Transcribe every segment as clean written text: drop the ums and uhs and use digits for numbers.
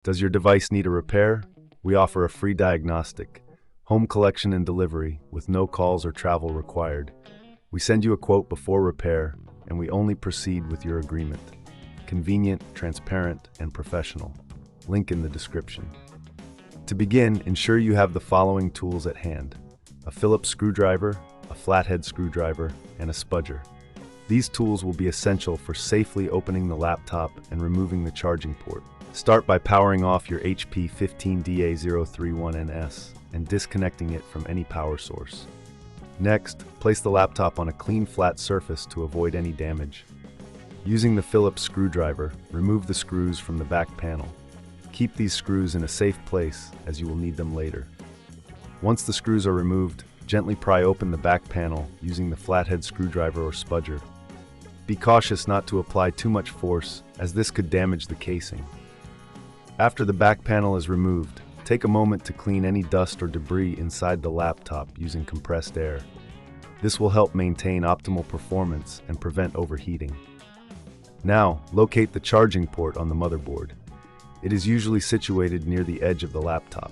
Does your device need a repair? We offer a free diagnostic, home collection and delivery with no calls or travel required. We send you a quote before repair, and we only proceed with your agreement. Convenient, transparent, and professional. Link in the description. To begin, ensure you have the following tools at hand: a Phillips screwdriver, a flathead screwdriver, and a spudger. These tools will be essential for safely opening the laptop and removing the charging port. Start by powering off your HP 15DA031NS and disconnecting it from any power source. Next, place the laptop on a clean, flat surface to avoid any damage. Using the Phillips screwdriver, remove the screws from the back panel. Keep these screws in a safe place, as you will need them later. Once the screws are removed, gently pry open the back panel using the flathead screwdriver or spudger. Be cautious not to apply too much force, as this could damage the casing. After the back panel is removed, take a moment to clean any dust or debris inside the laptop using compressed air. This will help maintain optimal performance and prevent overheating. Now, locate the charging port on the motherboard. It is usually situated near the edge of the laptop.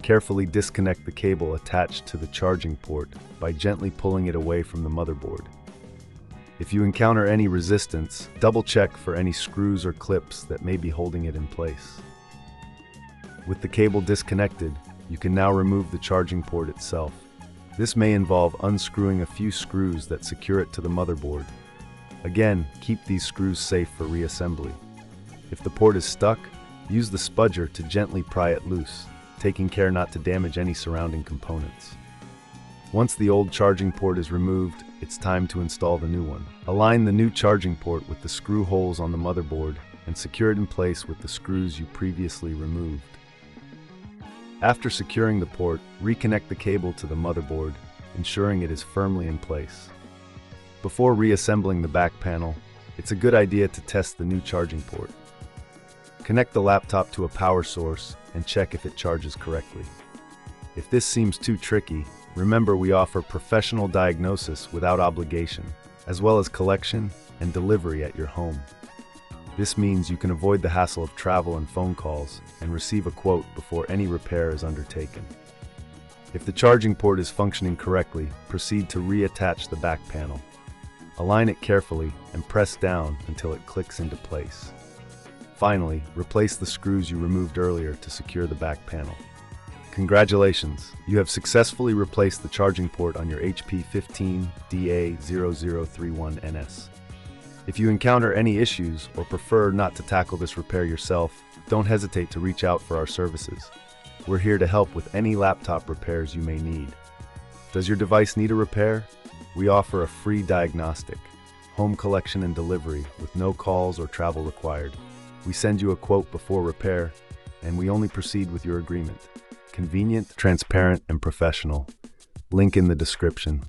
Carefully disconnect the cable attached to the charging port by gently pulling it away from the motherboard. If you encounter any resistance, double-check for any screws or clips that may be holding it in place. With the cable disconnected, you can now remove the charging port itself. This may involve unscrewing a few screws that secure it to the motherboard. Again, keep these screws safe for reassembly. If the port is stuck, use the spudger to gently pry it loose, taking care not to damage any surrounding components. Once the old charging port is removed, it's time to install the new one. Align the new charging port with the screw holes on the motherboard and secure it in place with the screws you previously removed. After securing the port, reconnect the cable to the motherboard, ensuring it is firmly in place. Before reassembling the back panel, it's a good idea to test the new charging port. Connect the laptop to a power source and check if it charges correctly. If this seems too tricky, remember we offer professional diagnosis without obligation, as well as collection and delivery at your home. This means you can avoid the hassle of travel and phone calls and receive a quote before any repair is undertaken. If the charging port is functioning correctly, proceed to reattach the back panel. Align it carefully and press down until it clicks into place. Finally, replace the screws you removed earlier to secure the back panel. Congratulations! You have successfully replaced the charging port on your HP 15DA0031NS. If you encounter any issues or prefer not to tackle this repair yourself, don't hesitate to reach out for our services. We're here to help with any laptop repairs you may need. Does your device need a repair? We offer a free diagnostic, home collection and delivery with no calls or travel required. We send you a quote before repair, and we only proceed with your agreement. Convenient, transparent, and professional. Link in the description.